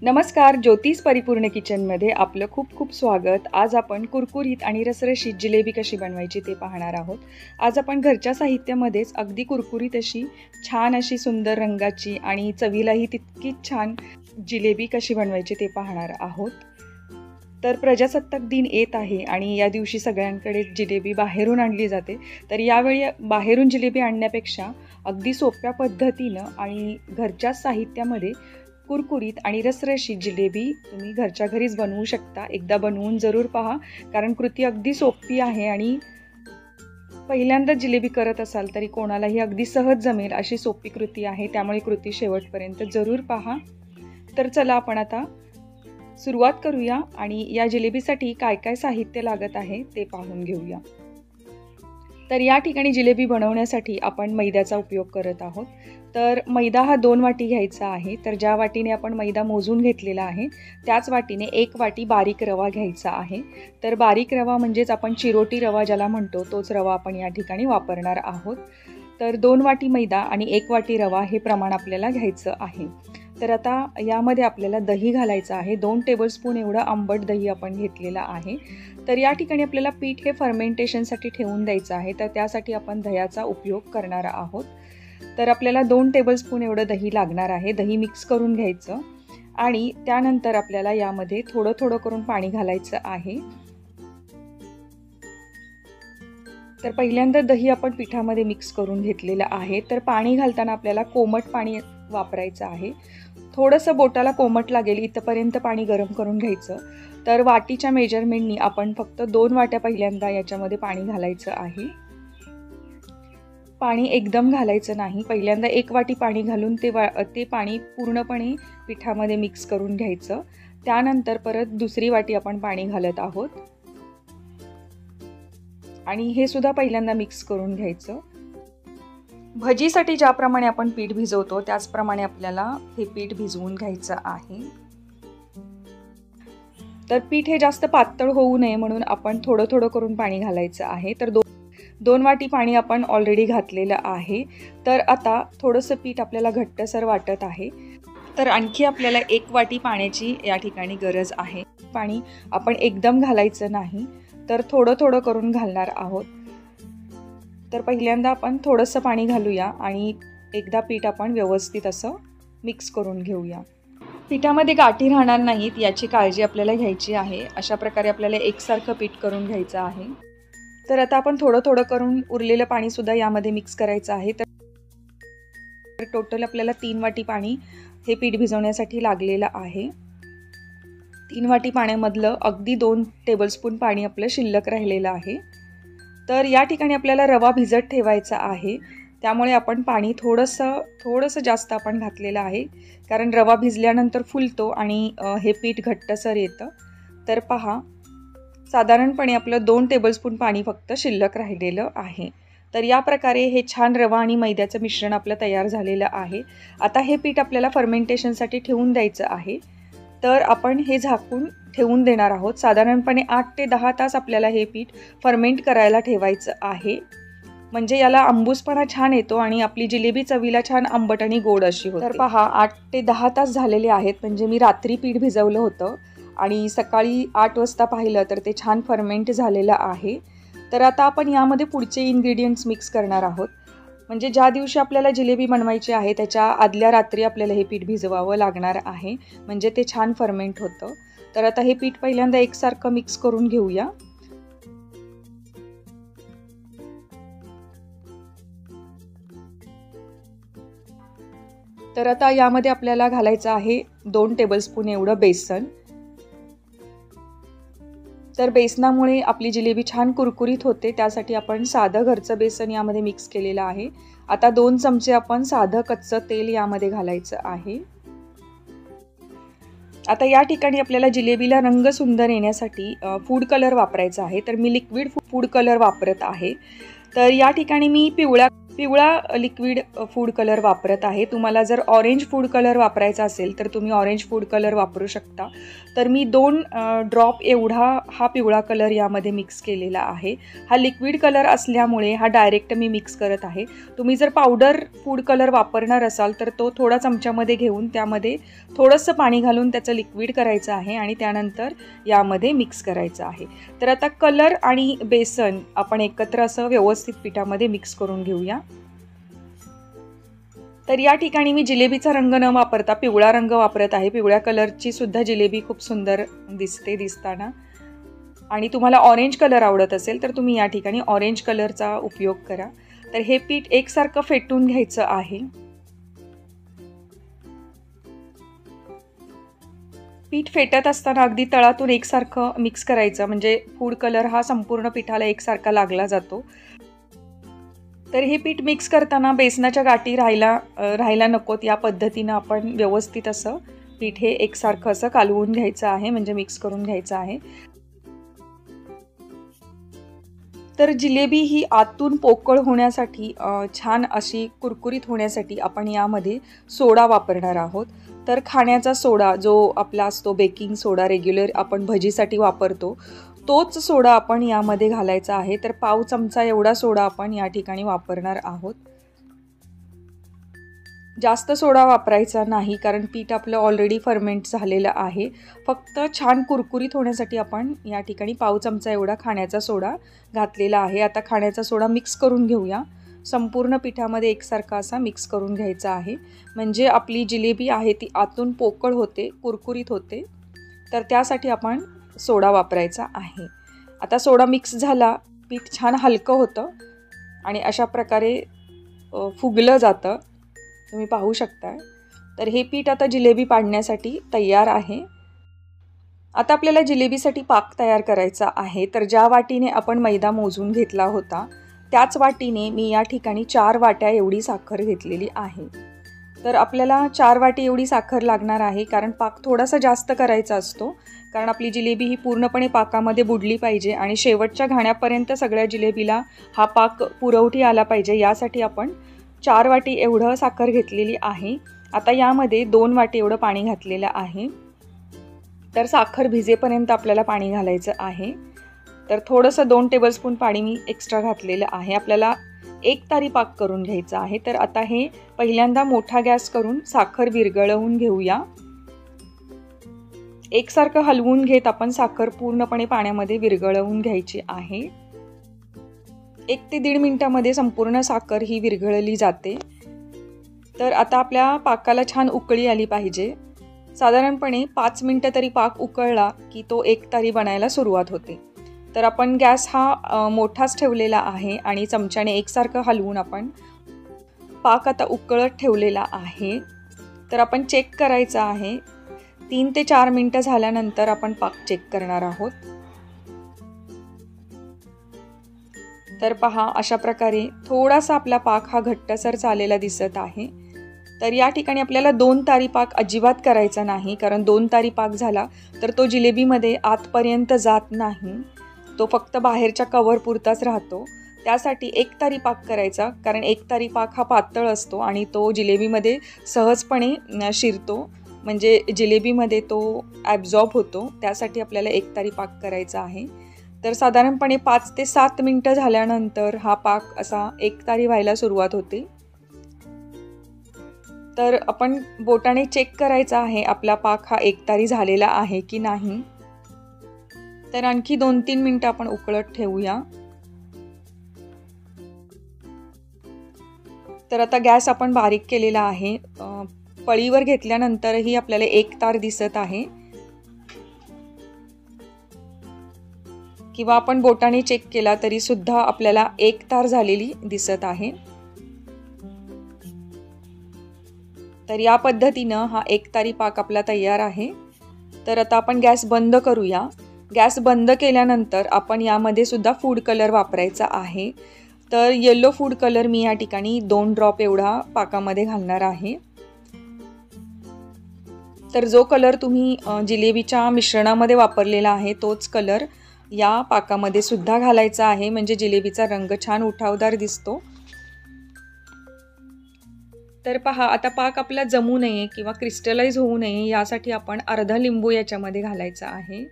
नमस्कार, ज्योतिष परिपूर्ण किचनमध्ये आपलं खूप खूप स्वागत। आज आपण कुरकुरीत आणि रसरशीत जिलेबी कशी बनवायची ते पाहणार आहोत। आज आपण घरच्या साहित्यामध्येच अगदी कुरकुरीत अशी छान अशी सुंदर रंगाची आणि चवीलाही तितकीच छान जिलेबी कशी बनवायची ते पाहणार आहोत। तर प्रजासत्ताक दिन येत आहे आणि या दिवशी सगळ्यांकडे जिलेबी बाहेरून आणली जाते। तर यावेळी बाहेरून जिलेबी आणण्यापेक्षा अगदी सोप्या पद्धतीनं आणि घरच्या साहित्यामध्ये कुरकुरीत आणि रसरशीत जिलेबी तुम्ही घरच्या घरीच बनवू शकता। एकदा बनवून जरूर पहा, कारण कृती अगदी सोपी आहे आणि पहिल्यांदा जिलेबी करत असाल तरी कोणालाही अगदी सहज जमेल अशी सोपी कृती आहे। त्यामुळे कृती शेवटपर्यंत जरूर पहा। तर चला आपण आता सुरुवात करूया आणि या जिलेबीसाठी काय काय साहित्य लागत आहे ते पाहून घेऊया। तर या ठिकाणी जिलेबी बनवण्यासाठी आपण मैद्याचा उपयोग करत आहोत। तर मैदा हा 2 वाटी घ्यायचा आहे। तर ज्या वाटीने आपण मैदा मोजून घेतलेला आहे त्याच वाटीने 1 वाटी बारीक रवा घ्यायचा आहे। तर बारीक रवा म्हणजेच आपण चिरोटी रवा ज्याला म्हणतो तोच रवा आपण या ठिकाणी वापरणार आहोत। तर 2 वाटी मैदा आणि 1 वाटी रवा हे प्रमाण आपल्याला घ्यायचं आहे। तर आता यामध्ये आपल्याला दही घालायचं आहे। 2 टेबलस्पून एवढं आंबट दही आपण घेतलेलं आहे। तर या ठिकाणी आपल्याला पीठ हे फर्मेंटेशनसाठी ठेवून द्यायचं आहे। तर त्यासाठी आपण दह्याचा उपयोग करणार आहोत। तर आपल्याला 2 टेबलस्पून एवढं दही लागणार आहे। दही मिक्स करून घ्यायचं आणि त्यानंतर आपल्याला यामध्ये थोडं थोडं करून पाणी घालायचं आहे। तर पहिल्यांदा दही आपण पिठामध्ये मिक्स करून घेतलेलं आहे। तर पाणी घालताना आपल्याला कोमट पाणी वापरायचं आहे। थोडंसं बोटाला कोमट लागेल इथपर्यंत पाणी गरम करून घ्यायचं। तर वाटीच्या मेजरमेंटनी आपण फक्त 2 वाट्या पहिल्यांदा याच्यामध्ये पाणी घालायचं आहे। पाणी एकदम घालायचं नाही। पहिल्यांदा 1 वाटी पाणी घालून ते पाणी पूर्णपणे पिठामध्ये मिक्स करून घ्यायचं। त्यानंतर परत दुसरी वाटी आपण पाणी घालत आहोत आणि हे सुद्धा पहिल्यांदा मिक्स करून घ्यायचं। भजीसाठी ज्याप्रमाणे आपण पीठ भिजवतो त्याचप्रमाणे आपल्याला हे पीठ भिजवून घ्यायचं आहे। तर पीठ हे जास्त पातळ होऊ नये म्हणून आपण थोडं थोडं करून पाणी घालायचं आहे। तर 2 वाटी पाणी आपण ऑलरेडी घातलेलं आहे। तर आता थोडंसं पीठ आपल्याला घट्टसर वाटत आहे। तर आणखी आपल्याला 1 वाटी पाण्याची या ठिकाणी गरज आहे। पाणी आपण एकदम घालायचं नाही, तर थोडं थोडं करून घालणार आहोत। तर पहिल्यांदा आपण थोडंसं पाणी घालूया आणि एकदा पीठ आपण व्यवस्थित असं मिक्स करून घेऊया। पिठामध्ये गाठी राहणार नाहीत याची काळजी आपल्याला घ्यायची आहे। अशा प्रकारे आपल्याला एकसारखं पीठ करून घ्यायचं आहे। तर आता आपण थोडं थोडं करून उरलेलं पाणी सुद्धा यामध्ये मिक्स करायचं आहे। तर टोटल आपल्याला 3 वाटी पाणी हे पीठ भिजवण्यासाठी लागलेलं आहे। 3 वाटी पाण्यामधलं अगदी 2 टेबलस्पून पाणी आपलं शिल्लक राहिलेलं आहे। तर या ठिकाणी आपल्याला रवा भिजत ठेवायचा आहे। त्यामुळे आपण पाणी थोडंसं जास्त आपण घातलेलं आहे, कारण रवा भिजल्यानंतर फुलतो आणि हे पीठ घट्टसर येतं। तर पहा, साधारणपणे आपलं 2 टेबलस्पून पाणी फक्त शिल्लक राहिलेलं आहे। तर या प्रकारे हे छान रवा आणि मैद्याचं मिश्रण आपलं तयार झालेलं आहे। आता हे पीठ आपल्याला फर्मेंटेशनसाठी ठेवून द्यायचं आहे। तर आपण हे झाकून ठेवून देणार आहोत। साधारणपणे 8 ते 10 तास आपल्याला हे पीठ फर्मेंट करायला ठेवायचं आहे। म्हणजे याला आंबूसपणा छान येतो आणि आपली जिलेबी चवीला छान आंबट आणि गोड अशी होते। तर पहा, 8 ते 10 तास झालेले आहेत। म्हणजे मी रात्री पीठ भिजवलं होतं आणि सकाळी 8 वाजता पाहिलं तर ते छान फर्मेंट झालेलं आहे। तर आता आपण यामध्ये पुढचे इन्ग्रेडियंट्स मिक्स करणार आहोत। म्हणजे ज्या दिवशी आपल्याला जिलेबी बनवायची आहे त्याच्या आदल्या रात्री आपल्याला हे पीठ भिजवावं लागणार आहे, म्हणजे ते छान फर्मेंट होतं। तर आता हे पीठ पहिल्यांदा एकसारखं मिक्स करून घेऊया। तर आता यामध्ये आपल्याला घालायचं आहे 2 टेबलस्पून एवढं बेसन। तर बेसनामुळे आपली जिलेबी छान कुरकुरीत होते, त्यासाठी आपण साधं घरचं बेसन यामध्ये मिक्स केलेलं आहे। आता 2 चमचे आपण साधं कच्चं तेल यामध्ये घालायचं आहे। आता या ठिकाणी आपल्याला जिलेबीला रंग सुंदर येण्यासाठी फूड कलर वापरायचा आहे। तर मी लिक्विड फूड कलर वापरत आहे। तर या ठिकाणी मी पिवळ्या पिवळा लिक्विड फूड कलर वापरत आहे. तुम्हाला जर ऑरेंज फूड कलर वापरायचा असेल तर तुम्ही ऑरेंज फूड कलर वापरू शकता. तर मी 2 ड्रॉप एवढा हा पिवळा कलर यामध्ये मिक्स केलेला आहे. हा लिक्विड कलर असल्यामुळे हा डायरेक्ट मी मिक्स करत आहे. तुम्ही जर पावडर फूड कलर वापरणार असाल तर तो थोडा चमच्यामध्ये घेऊन त्यामध्ये थोडंसं पाणी घालून त्याचं लिक्विड करायचं आहे आणि त्यानंतर यामध्ये मिक्स करायचं आहे. तर आता कलर आणि बेसन आपण एकत्र असं व्यवस्थित पिठामध्ये मिक्स करून घेऊया. तर या ठिकाणी मी जिलेबीचा रंग न वापरता पिवळा रंग वापरत आहे. पिवळ्या कलरची सुद्धा जिलेबी खूप सुंदर दिसते दिसताना. आणि तुम्हाला ऑरेंज कलर आवडत असेल तर तुम्ही या ठिकाणी ऑरेंज कलरचा उपयोग करा. तर हे पीठ एकसारखं फेटून घ्यायचं आहे. पीठ फेटत असताना अगदी तळातून एकसारखं मिक्स करायचं, म्हणजे फूड कलर हा संपूर्ण पिठाला एकसारखा लागला जातो. तर हे पीठ मिक्स करताना बेसनाच्या गाठी राहायला नकोत. या पद्धतीनं आपण व्यवस्थित असं पीठ हे एकसारखं असं कालवून घ्यायचं आहे, म्हणजे मिक्स करून घ्यायचं आहे. तर जिलेबी ही आतून पोकळ होण्यासाठी, छान अशी कुरकुरीत होण्यासाठी आपण यामध्ये सोडा वापरणार आहोत. तर खाण्याचा सोडा जो आपला असतो, बेकिंग सोडा रेग्युलर आपण भजीसाठी वापरतो, तोच सोडा आपण यामध्ये घालायचा आहे. तर पाव चमचा एवढा सोडा आपण या ठिकाणी वापरणार आहोत. जास्त सोडा वापरायचा नाही, कारण पीठ आपलं ऑलरेडी फर्मेंट झालेलं आहे. फक्त छान कुरकुरीत होण्यासाठी आपण या ठिकाणी पाव चमचा एवढा खाण्याचा सोडा घातलेला आहे. आता खाण्याचा सोडा मिक्स करून घेऊया. संपूर्ण पिठामध्ये एकसारखा असा मिक्स करून घ्यायचा आहे, म्हणजे आपली जिलेबी आहे ती आतून पोकळ होते, कुरकुरीत होते. तर त्यासाठी आपण सोडा वापरायचा आहे. आता सोडा मिक्स झाला, पीठ छान हलकं होतं आणि अशा प्रकारे फुगलं जातं, तुम्ही पाहू शकता. तर हे पीठ आता जिलेबी पाडण्यासाठी तयार आहे. आता आपल्याला जिलेबीसाठी पाक तयार करायचा आहे. तर ज्या वाटीने आपण मैदा मोजून घेतला होता त्याच वाटीने मी या ठिकाणी 4 वाट्या एवढी साखर घेतलेली आहे. तर आपल्याला 4 वाटी एवढी साखर लागणार आहे, कारण पाक थोडासा जास्त करायचा असतो, कारण आपली जिलेबी ही पूर्णपणे पाकामध्ये बुडली पाहिजे आणि शेवटच्या घाण्यापर्यंत सगळ्या जिलेबीला हा पाक पुरवठी आला पाहिजे. यासाठी आपण 4 वाटी एवढं साखर घेतलेली आहे. आता यामध्ये 2 वाटी एवढं पाणी घातलेलं आहे. तर साखर भिजेपर्यंत आपल्याला पाणी घालायचं आहे. तर थोडंसं 2 टेबलस्पून पाणी मी एक्स्ट्रा घातलेलं आहे. आपल्याला 1 तारी पाक करून घ्यायचा आहे. तर आता हे पहिल्यांदा मोठा गॅस करून साखर विरघळवून घेऊया. एकसारखं हलवून घेत आपण साखर पूर्णपणे पाण्यामध्ये विरघळवून घ्यायची आहे. 1 ते 1.5 मिनिटामध्ये संपूर्ण साखर ही विरघळली जाते. तर आता आपल्या पाकाला छान उकळी आली पाहिजे. साधारणपणे 5 मिनिटं तरी पाक उकळला की तो 1 तारी बनायला सुरुवात होते. तर आपण गॅस हा मोठाच ठेवलेला आहे आणि चमच्याने एकसारखं हलवून आपण पाक आता उकळत ठेवलेला आहे. तर आपण चेक करायचं आहे. 3 ते 4 मिनिटं झाल्यानंतर आपण पाक चेक करणार आहोत. तर पहा, अशा प्रकारे थोडासा आपला पाक हा घट्टसर झालेला दिसत आहे. तर या ठिकाणी आपल्याला 2 तारी पाक अजिबात करायचा नाही, कारण 2 तारी पाक झाला तर तो जिलेबीमध्ये आतपर्यंत जात नाही, तो फक्त बाहेरच्या कवर पुरताच राहतो. त्यासाठी 1 तारी पाक करायचा, कारण 1 तारी पाक हा पातळ असतो आणि तो जिलेबीमध्ये सहजपणे शिरतो, म्हणजे जिलेबीमध्ये तो ॲब्झॉर्ब होतो. त्यासाठी आपल्याला 1 तारी पाक करायचा आहे. तर साधारणपणे 5 ते 7 मिनिटं झाल्यानंतर हा पाक असा 1 तारी व्हायला सुरुवात होते. तर आपण बोटाने चेक करायचा आहे आपला पाक हा 1 तारी झालेला आहे की नाही. तर आणखी 2-3 मिनिटं आपण उकळत ठेवूया. तर आता गॅस आपण बारीक केलेला आहे. पळीवर घेतल्यानंतरही आपल्याला 1 तार दिसत आहे, किंवा आपण बोटाने चेक केला तरी सुद्धा आपल्याला 1 तार झालेली दिसत आहे. तर या पद्धतीनं हा 1 तारी पाक आपला तयार आहे. तर आता आपण गॅस बंद करूया. गॅस बंद केल्यानंतर आपण यामध्ये सुद्धा फूड कलर वापरायचा आहे. तर येलो फूड कलर मी या ठिकाणी 2 ड्रॉप एवढा पाकामध्ये घालणार आहे. तर जो कलर तुम्ही जिलेबीच्या मिश्रणामध्ये वापरलेला आहे तोच कलर या पाकामध्ये सुद्धा घालायचा आहे, म्हणजे जिलेबीचा रंग छान उठावदार दिसतो. तर पहा, आता पाक आपला जमू नये किंवा क्रिस्टलाइज होऊ नये यासाठी आपण अर्धा लिंबू याच्यामध्ये घालायचा आहे.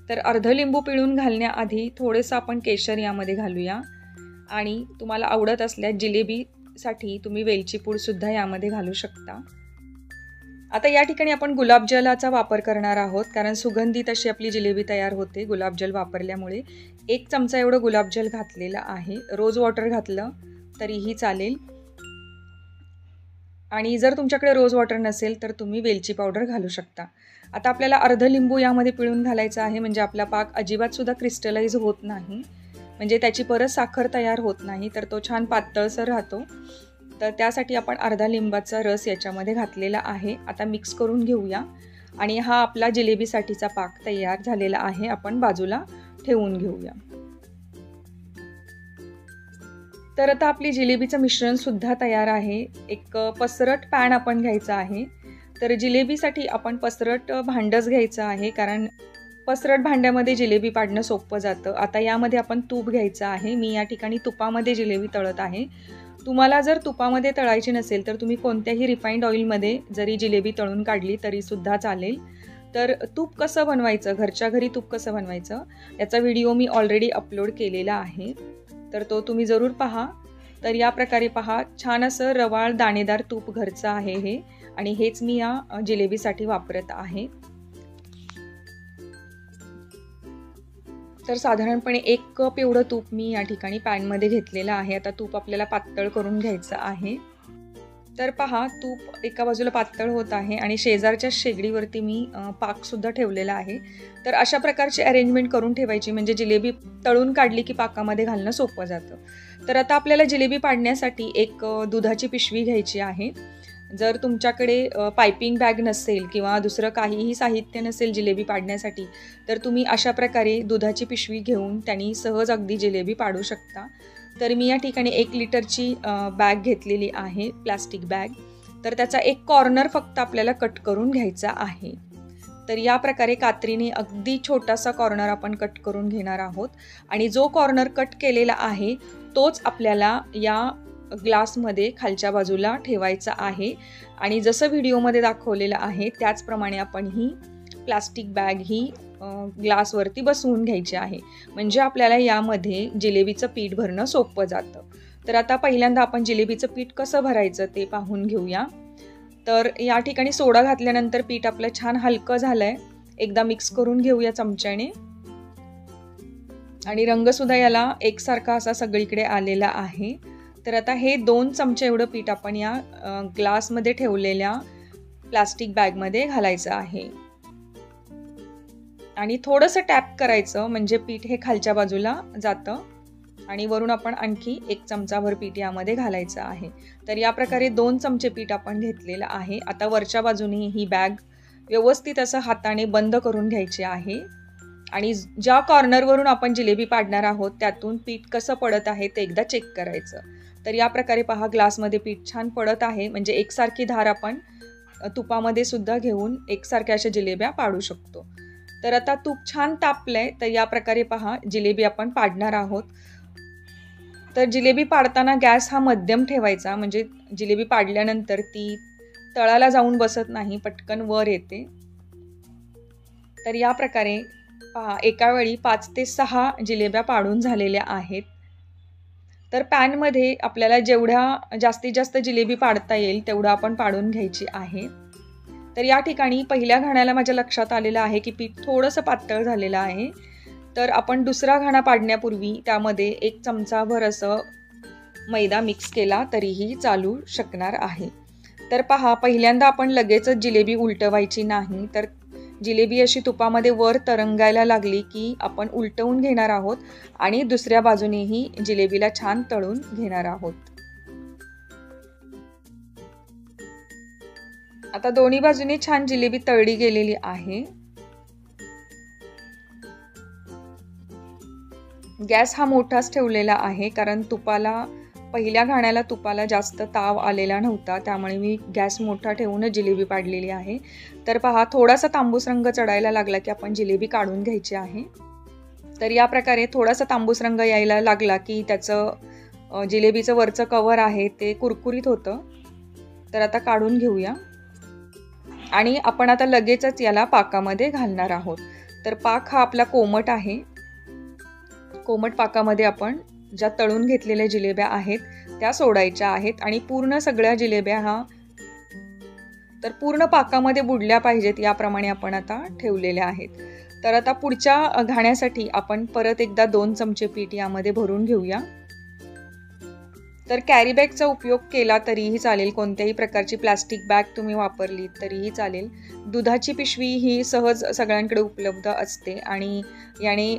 तर अर्धा लिंबू पिळून घालण्याआधी थोडंसं आपण केशर यामध्ये घालूया आणि तुम्हाला आवडत असल्यास जिलेबीसाठी तुम्ही वेलची पूडसुद्धा यामध्ये घालू शकता. आता या ठिकाणी आपण गुलाबजलाचा वापर करणार आहोत, कारण सुगंधित अशी आपली जिलेबी तयार होते गुलाबजल वापरल्यामुळे. 1 चमचा एवढं गुलाबजल घातलेलं आहे. रोज वॉटर घातलं तरीही चालेल आणि जर तुमच्याकडे रोज वॉटर नसेल तर तुम्ही वेलची पावडर घालू शकता. आता आपल्याला अर्ध लिंबू यामध्ये पिळून घालायचं आहे, म्हणजे आपला पाक अजिबातसुद्धा क्रिस्टलाइज होत नाही, म्हणजे त्याची परत साखर तयार होत नाही, तर तो छान पातळसर राहतो. तर त्यासाठी आपण अर्धा लिंबाचा रस याच्यामध्ये घातलेला आहे. आता मिक्स करून घेऊया आणि हा आपला जिलेबीसाठीचा पाक तयार झालेला आहे. आपण बाजूला ठेवून घेऊया. तर आता आपली जिलेबीचं मिश्रणसुद्धा तयार आहे. एक पसरट पॅन आपण घ्यायचा आहे. तर जिलेबीसाठी आपण पसरट भांडंच घ्यायचं आहे, कारण पसरट भांड्यामध्ये जिलेबी पाडणं सोपं जातं. आता यामध्ये आपण तूप घ्यायचं आहे. मी या ठिकाणी तुपामध्ये जिलेबी तळत आहे. तुम्हाला जर तुपामध्ये तळायची नसेल तर तुम्ही कोणत्याही रिफाईंड ऑइलमध्ये जरी जिलेबी तळून काढली तरीसुद्धा चालेल. तर तूप कसं बनवायचं, घरच्या घरी तूप कसं बनवायचं याचा व्हिडिओ मी ऑलरेडी अपलोड केलेला आहे, तर तो तुम्ही जरूर पहा. तर या प्रकारे पहा, छान असं रवाळ दाणेदार तूप घरचं आहे हे, आणि हेच मी या जिलेबीसाठी वापरत आहे. तर साधारणपणे 1 कप एवढं तूप मी या ठिकाणी पॅनमध्ये घेतलेलं आहे. आता तूप आपल्याला पातळ करून घ्यायचं आहे. तर पहा, तूप एका बाजूला पातळ होत आहे आणि शेजारच्या शेगडीवरती मी पाकसुद्धा ठेवलेला आहे. तर अशा प्रकारची अरेंजमेंट करून ठेवायची, म्हणजे जिलेबी तळून काढली की पाकामध्ये घालणं सोपं जातं. तर आता आपल्याला जिलेबी पाडण्यासाठी एक दुधाची पिशवी घ्यायची आहे. जर तुमच्याकडे पायपिंग बॅग नसेल किंवा दुसरं काहीही साहित्य नसेल जिलेबी पाडण्यासाठी, तर तुम्ही अशा प्रकारे दुधाची पिशवी घेऊन त्यांनी सहज अगदी जिलेबी पाडू शकता. तर मी या ठिकाणी 1 लिटरची बॅग घेतलेली आहे, प्लास्टिक बॅग. तर त्याचा एक कॉर्नर फक्त आपल्याला कट करून घ्यायचा आहे. तर या प्रकारे कात्रीने अगदी छोटासा कॉर्नर आपण कट करून घेणार आहोत आणि जो कॉर्नर कट केलेला आहे तोच आपल्याला या ग्लासमध्ये खालच्या बाजूला ठेवायचा आहे. आणि जसं व्हिडिओमध्ये दाखवलेलं आहे त्याचप्रमाणे आपण ही प्लास्टिक बॅग ही ग्लासवरती बसवून घ्यायची आहे, म्हणजे आपल्याला यामध्ये जिलेबीचं पीठ भरणं सोपं जातं. तर आता पहिल्यांदा आपण जिलेबीचं पीठ कसं भरायचं ते पाहून घेऊया. तर या ठिकाणी सोडा घातल्यानंतर पीठ आपलं छान हलकं झालंय. एकदा मिक्स करून घेऊया चमच्याने, आणि रंगसुद्धा याला एकसारखा असा सगळीकडे आलेला आहे. तर आता हे 2 चमचे एवढं पीठ आपण या ग्लासमध्ये ठेवलेल्या प्लास्टिक बॅगमध्ये घालायचं आहे आणि थोडंसं टॅप करायचं, म्हणजे पीठ हे खालच्या बाजूला जातं आणि वरून आपण आणखी 1 चमचाभर पीठ यामध्ये घालायचं आहे. तर या प्रकारे 2 चमचे पीठ आपण घेतलेलं आहे. आता वरच्या बाजूने ही बॅग व्यवस्थित असं हाताने बंद करून घ्यायची आहे आणि ज्या कॉर्नरवरून आपण जिलेबी पाडणार आहोत त्यातून पीठ कसं पडत आहे ते एकदा चेक करायचं. तर या प्रकारे पहा, ग्लासमध्ये पीठ छान पडत आहे, म्हणजे एकसारखी धार आपण तुपामध्ये सुद्धा घेऊन एकसारख्या अशा जिलेब्या पाडू शकतो. तर आता तूप छान तापलंय, तर या प्रकारे पहा जिलेबी आपण पाडणार आहोत. तर जिलेबी पाडताना गॅस हा मध्यम ठेवायचा, म्हणजे जिलेबी पाडल्यानंतर ती तळाला जाऊन बसत नाही, पटकन वर येते. तर या प्रकारे पहा, एका वेळी 5 ते 6 जिलेब्या पाडून झालेल्या आहेत. तर पॅनमध्ये आपल्याला जेवढ्या जास्तीत जास्त जिलेबी पाडता येईल तेवढं आपण पाडून घ्यायची आहे. तर या ठिकाणी पहिल्या घाण्याला माझ्या लक्षात आलेलं आहे की पीठ थोडंसं पातळ झालेलं आहे. तर आपण दुसरा घाणा पाडण्यापूर्वी त्यामध्ये 1 चमचाभर असं मैदा मिक्स केला तरीही चालू शकणार आहे. तर पहा, पहिल्यांदा आपण लगेचच जिलेबी उलटवायची नाही, तर जिलेबी अशी तुपामध्ये वर तरंगायला लागली की आपण उलटवून घेणार आहोत आणि दुसऱ्या बाजूनेही जिलेबीला छान तळून घेणार आहोत. आता दोन्ही बाजूने छान जिलेबी तळली गेलेली आहे. गॅस हा मोठाच ठेवलेला आहे, कारण पहिल्या घाण्याला तुपाला जास्त ताव आलेला नव्हता, त्यामुळे मी गॅस मोठा ठेवूनच जिलेबी पाडलेली आहे. तर पहा, थोडासा तांबूस रंग चढायला लागला की आपण जिलेबी काढून घ्यायची आहे. तर या प्रकारे थोडासा तांबूस रंग यायला लागला की त्याचं जिलेबीचं वरचं कवर आहे ते कुरकुरीत होतं तर आता काढून घेऊया आणि आपण आता लगेचच याला पाकामध्ये घालणार आहोत. तर पाक हा आपला कोमट आहे. कोमट पाकामध्ये आपण ज्या तळून घेतलेल्या जिलेब्या आहेत त्या सोडायच्या आहेत आणि पूर्ण सगळ्या जिलेब्या तर पूर्ण पाकामध्ये बुडल्या पाहिजेत याप्रमाणे आपण आता ठेवलेल्या आहेत. तर आता पुढच्या घाण्यासाठी आपण परत एकदा 2 चमचे पीठ यामध्ये भरून घेऊया. तर कॅरी बॅगचा उपयोग केला तरीही चालेल, कोणत्याही प्रकारची प्लास्टिक बॅग तुम्ही वापरली तरीही चालेल. दुधाची पिशवी ही सहज सगळ्यांकडे उपलब्ध असते आणि याने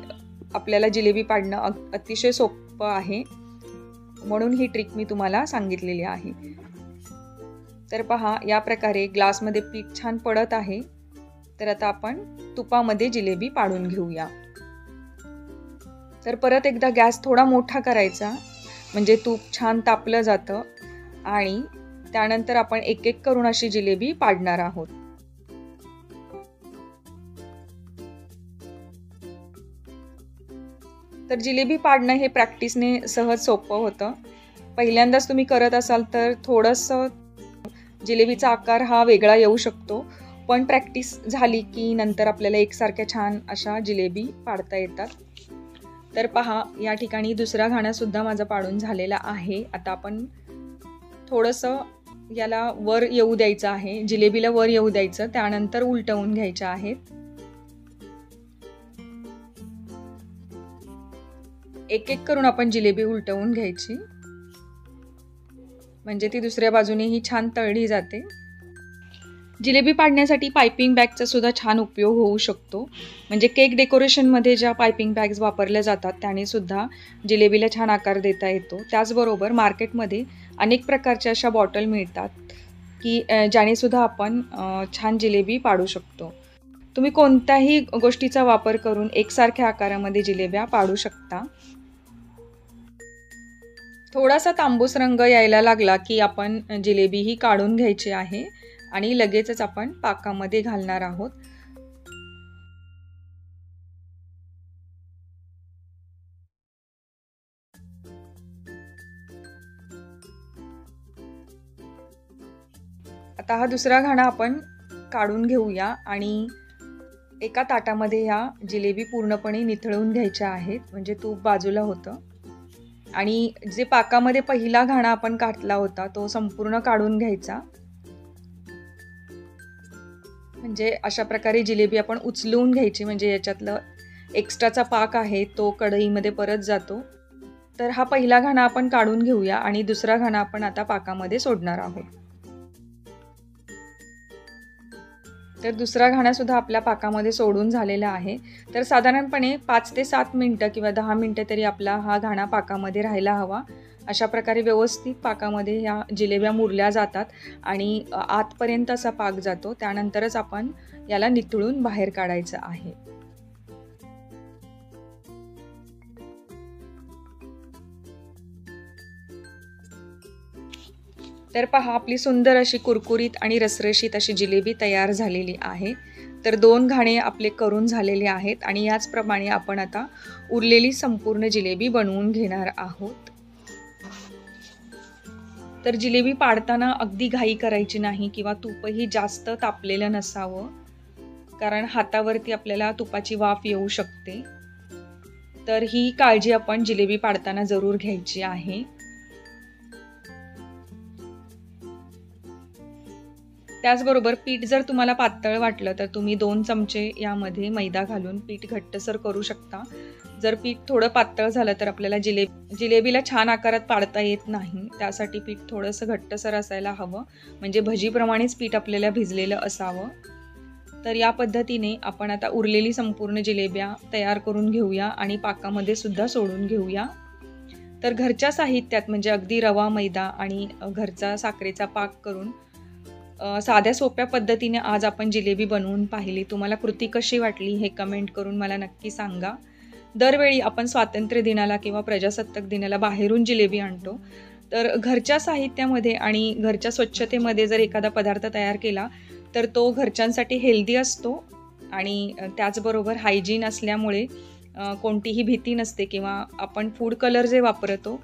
आपल्याला जिलेबी पाडणं अतिशय सोपं आहे, म्हणून ही ट्रिक मी तुम्हाला सांगितलेली आहे. तर पहा, या प्रकारे ग्लासमध्ये पीठ छान पडत आहे. तर आता आपण तुपामध्ये जिलेबी पाडून घेऊया. तर परत एकदा गॅस थोडा मोठा करायचा, म्हणजे तूप छान तापलं जातं आणि त्यानंतर आपण एक एक करून अशी जिलेबी पाडणार आहोत. तर जिलेबी पाडणं हे प्रॅक्टिसने सहज सोपं होतं. पहिल्यांदाच तुम्ही करत असाल तर थोडंसं जिलेबीचा आकार हा वेगळा येऊ शकतो, पण प्रॅक्टिस झाली की नंतर आपल्याला एकसारख्या छान अशा जिलेबी पाडता येतात. तर पहा, या ठिकाणी दुसरा घाणासुद्धा माझा पाडून झालेला आहे. आता आपण थोडंसं याला वर येऊ द्यायचं आहे, जिलेबीला वर येऊ द्यायचं, त्यानंतर उलटवून घ्यायच्या आहेत. एक एक करून आपण जिलेबी उलटवून घ्यायची, म्हणजे ती दुसऱ्या बाजूनेही छान तळली जाते. जिलेबी पाडण्यासाठी पायपिंग बॅगचा सुद्धा छान उपयोग होऊ शकतो. म्हणजे केक डेकोरेशनमध्ये ज्या पायपिंग बॅग्स वापरल्या जातात त्याने सुद्धा जिलेबीला छान आकार देता येतो. त्याचबरोबर मार्केटमध्ये अनेक प्रकारच्या अशा बॉटल मिळतात की ज्याने सुद्धा आपण छान जिलेबी पाडू शकतो. तुम्ही कोणत्याही गोष्टीचा वापर करून एकसारख्या आकारामध्ये जिलेब्या पाडू शकता. थोडासा तांबूस रंग यायला लागला की आपण जिलेबी ही काढून घ्यायची आहे आणि लगेचच आपण पाकामध्ये घालणार आहोत. आता हा दुसरा घाणा आपण काढून घेऊया आणि एका ताटामध्ये ह्या जिलेबी पूर्णपणे निथळून घ्यायच्या आहेत, म्हणजे तूप बाजूला होतं. आणि जे पाकामध्ये पहिला घाणा आपण काढला होता तो संपूर्ण काढून घ्यायचा, म्हणजे अशा प्रकारे जिलेबी आपण उचलून घ्यायची, म्हणजे याच्यातलं एक्स्ट्राचा पाक आहे तो कढईमध्ये परत जातो. तर हा पहिला घाणा आपण काढून घेऊया आणि दुसरा घाणा आपण आता पाकामध्ये सोडणार आहोत. तर दुसरा घाणा सुद्धा आपल्या पाकामध्ये सोडून झालेला आहे. तर साधारणपणे 5 ते 7 मिनिटं किंवा 10 मिनिटं तरी आपला हा घाणा पाकामध्ये राहायला हवा. अशा प्रकारे व्यवस्थित पाकामध्ये ह्या जिलेब्या मुरल्या जातात आणि आतपर्यंत असा पाक जातो. त्यानंतरच आपण याला निथळून बाहेर काढायचं आहे. तर पहा, आपली सुंदर अशी कुरकुरीत आणि रसरशीत अशी जिलेबी तयार झालेली आहे. तर 2 घाणे आपले करून झालेले आहेत आणि याचप्रमाणे आपण आता उरलेली संपूर्ण जिलेबी बनवून घेणार आहोत. तर जिलेबी पाडताना अगदी घाई करायची नाही किंवा तूपही जास्त तापलेलं नसावं, कारण हातावरती आपल्याला तुपाची वाफ येऊ शकते. तर ही काळजी आपण जिलेबी पाडताना जरूर घ्यायची आहे. त्याचबरोबर पीठ जर तुम्हाला पातळ वाटलं तर तुम्ही 2 चमचे यामध्ये मैदा घालून पीठ घट्टसर करू शकता. जर पीठ थोडं पातळ झालं तर आपल्याला जिलेबीला छान आकारात पाडता येत नाही. त्यासाठी पीठ थोडंसं घट्टसर असायला हवं, म्हणजे भजीप्रमाणेच पीठ आपल्याला भिजलेलं असावं. तर या पद्धतीने आपण आता उरलेली संपूर्ण जिलेब्या तयार करून घेऊया आणि पाकामध्ये सुद्धा सोडून घेऊया. तर घरच्या साहित्यात म्हणजे अगदी रवा, मैदा आणि घरचा साखरेचा पाक करून साध्या सोप्या पद्धतीने आज आपण जिलेबी बनवून पाहिली. तुम्हाला कृती कशी वाटली हे कमेंट करून मला नक्की सांगा. दरवेळी आपण स्वातंत्र्य दिनाला किंवा प्रजासत्ताक दिनाला बाहेरून जिलेबी आणतो, तर घरच्या साहित्यामध्ये आणि घरच्या स्वच्छतेमध्ये जर एखादा पदार्थ तयार केला तर तो घरच्यांसाठी हेल्दी असतो आणि त्याचबरोबर हायजीन असल्यामुळे कोणतीही भीती नसते किंवा आपण फूड कलर जे वापरतो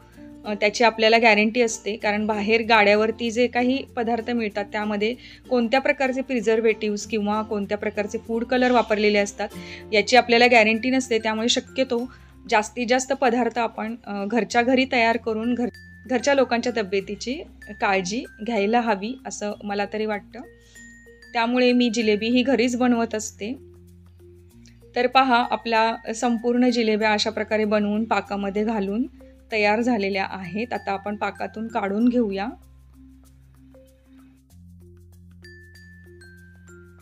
त्याची आपल्याला गॅरंटी असते, कारण बाहेर गाड्यावरती जे काही पदार्थ मिळतात त्यामध्ये कोणत्या प्रकारचे प्रिझर्वेटिव्स किंवा कोणत्या प्रकारचे फूड कलर वापरलेले असतात याची आपल्याला गॅरंटी नसते. त्यामुळे शक्यतो जास्तीत जास्त पदार्थ आपण घरच्या घरी तयार करून घरच्या लोकांच्या तब्येतीची काळजी घ्यायला हवी असं मला तरी वाटतं. त्यामुळे मी जिलेबी ही घरीच बनवत असते. तर पहा, आपल्या संपूर्ण जिलेब्या अशा प्रकारे बनवून पाकामध्ये घालून तयार झालेल्या आहेत. आता आपण पाकातून काढून घेऊया.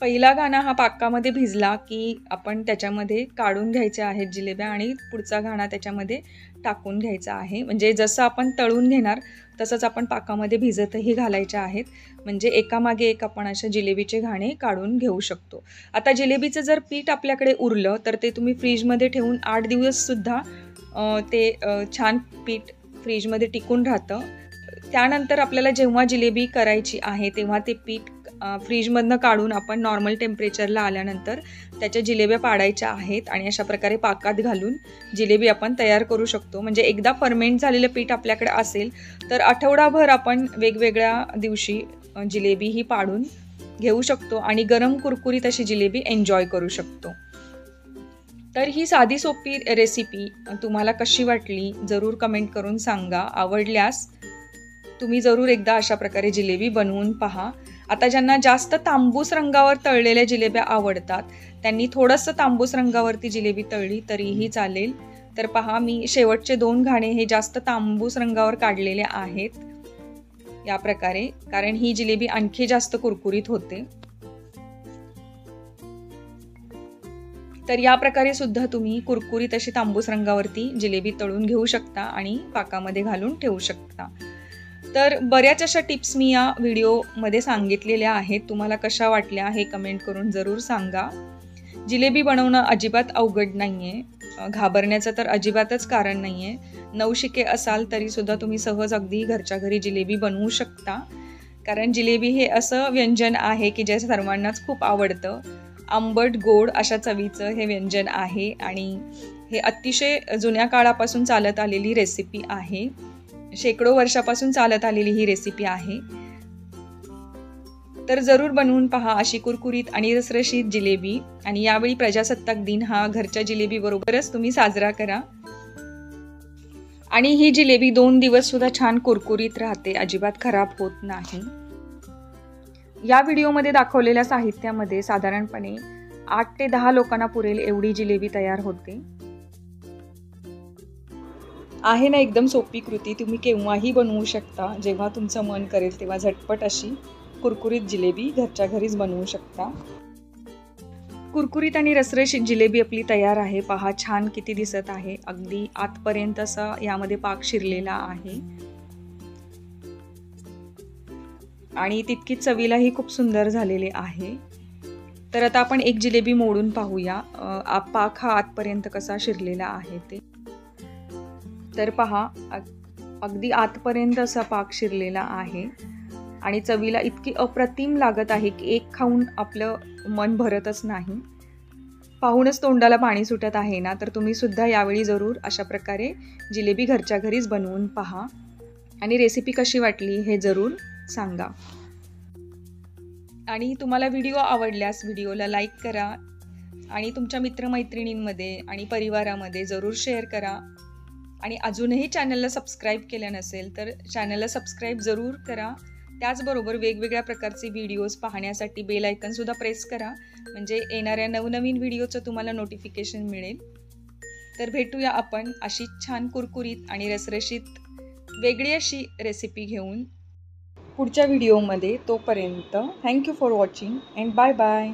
पहिला घाणा हा पाकामध्ये भिजला की आपण त्याच्यामध्ये काढून घ्यायचे आहेत जिलेब्या आणि पुढचा घाणा त्याच्यामध्ये टाकून घ्यायचा आहे. म्हणजे जसं आपण तळून घेणार तसंच आपण पाकामध्ये भिजतही घालायचे आहेत. म्हणजे एकामागे एक आपण अशा जिलेबीचे घाणे काढून घेऊ शकतो. आता जिलेबीचं जर पीठ आपल्याकडे उरलं तर ते तुम्ही फ्रीजमध्ये ठेवून 8 दिवससुद्धा ते छान पीठ फ्रीजमध्ये टिकून राहतं. त्यानंतर आपल्याला जेव्हा जिलेबी करायची आहे तेव्हा ते पीठ फ्रीजमधनं काढून आपण नॉर्मल टेम्परेचरला आल्यानंतर त्याच्या जिलेब्या पाडायच्या आहेत आणि अशा प्रकारे पाकात घालून जिलेबी आपण तयार करू शकतो. म्हणजे एकदा फर्मेंट झालेलं पीठ आपल्याकडे असेल तर आठवडाभर आपण वेगवेगळ्या दिवशी जिलेबी ही पाडून घेऊ शकतो आणि गरम कुरकुरीत अशी जिलेबी एन्जॉय करू शकतो. तर ही साधी सोपी रेसिपी तुम्हाला कशी वाटली जरूर कमेंट करून सांगा. आवडल्यास तुम्ही जरूर एकदा अशा प्रकारे जिलेबी बनवून पहा. आता ज्यांना जास्त तांबूस रंगावर तळलेल्या जिलेब्या आवडतात त्यांनी थोडंसं तांबूस रंगावरती जिलेबी तळली तरीही चालेल. तर पहा, मी शेवटचे 2 घाणे हे जास्त तांबूस रंगावर काढलेले आहेत या प्रकारे, कारण ही जिलेबी आणखी जास्त कुरकुरीत होते. तर या प्रकारे सुद्धा तुम्ही कुरकुरीत अशी तांबूस रंगावरती जिलेबी तळून घेऊ शकता आणि पाकामध्ये घालून ठेवू शकता. तर बऱ्याच अशा टिप्स मी या व्हिडिओमध्ये सांगितलेल्या आहेत. तुम्हाला कशा वाटल्या हे कमेंट करून जरूर सांगा. जिलेबी बनवणं अजिबात अवघड नाही आहे. घाबरण्याचं तर अजिबातच कारण नाही आहे. नवशिके असाल तरीसुद्धा तुम्ही सहज अगदी घरच्या घरी जिलेबी बनवू शकता. कारण जिलेबी हे असं व्यंजन आहे की जे सर्वांनाच खूप आवडतं. आंबट गोड अशा चवीचं हे व्यंजन आहे आणि हे अतिशय जुन्या काळापासून चालत आलेली रेसिपी आहे. शेकडो वर्षापासून चालत आलेली ही रेसिपी आहे. तर जरूर बनवून पहा अशी कुरकुरीत आणि रसरशीत जिलेबी. आणि यावेळी प्रजासत्ताक दिन हा घरच्या जिलेबी बरोबरच तुम्ही साजरा करा. आणि ही जिलेबी 2 दिवस सुद्धा छान कुरकुरीत राहते, अजिबात खराब होत नाही. या व्हिडिओमध्ये दाखवलेल्या साहित्यामध्ये साधारणपणे 8 ते 10 लोकांना पुरेल एवढी जिलेबी तयार होते. आहे ना एकदम सोपी कृती. तुम्ही केव्हाही बनवू शकता. जेव्हा तुमचं मन करेल तेव्हा झटपट अशी कुरकुरीत जिलेबी घरच्या घरीच बनवू शकता. कुरकुरीत आणि रसरशीत जिलेबी आपली तयार आहे. पहा छान किती दिसत आहे. अगदी आतपर्यंत असा यामध्ये पाक शिरलेला आहे आणि तितकीच चवीलाही खूप सुंदर झालेले आहे. तर आता आपण एक जिलेबी मोडून पाहूया पाक हा आतपर्यंत कसा शिरलेला आहे ते. तर पहा अगदी आतपर्यंत असा पाक शिरलेला आहे आणि चवीला इतकी अप्रतिम लागत आहे की एक खाऊन आपलं मन भरतच नाही. पाहूनच तोंडाला पाणी सुटत आहे ना. तर तुम्ही सुद्धा यावेळी जरूर अशा प्रकारे जिलेबी घरच्या घरीच बनवून पहा आणि रेसिपी कशी वाटली हे जरूर सांगा. आणि तुम्हाला व्हिडिओ आवडल्यास व्हिडिओला लाईक करा आणि तुमच्या मित्रमैत्रिणींमध्ये आणि परिवारामध्ये जरूर शेअर करा. आणि अजूनही चॅनलला सबस्क्राईब केलं नसेल तर चॅनलला सबस्क्राईब जरूर करा. त्याचबरोबर वेगवेगळ्या प्रकारचे व्हिडिओज पाहण्यासाठी बेल आयकॉनसुद्धा प्रेस करा, म्हणजे येणाऱ्या नवनवीन व्हिडिओचं तुम्हाला नोटिफिकेशन मिळेल. तर भेटूया आपण अशी छान कुरकुरीत आणि रसरशीत वेगळी अशी रेसिपी घेऊन पुढच्या व्हिडिओमध्ये. तोपर्यंत thank you for watching and bye bye.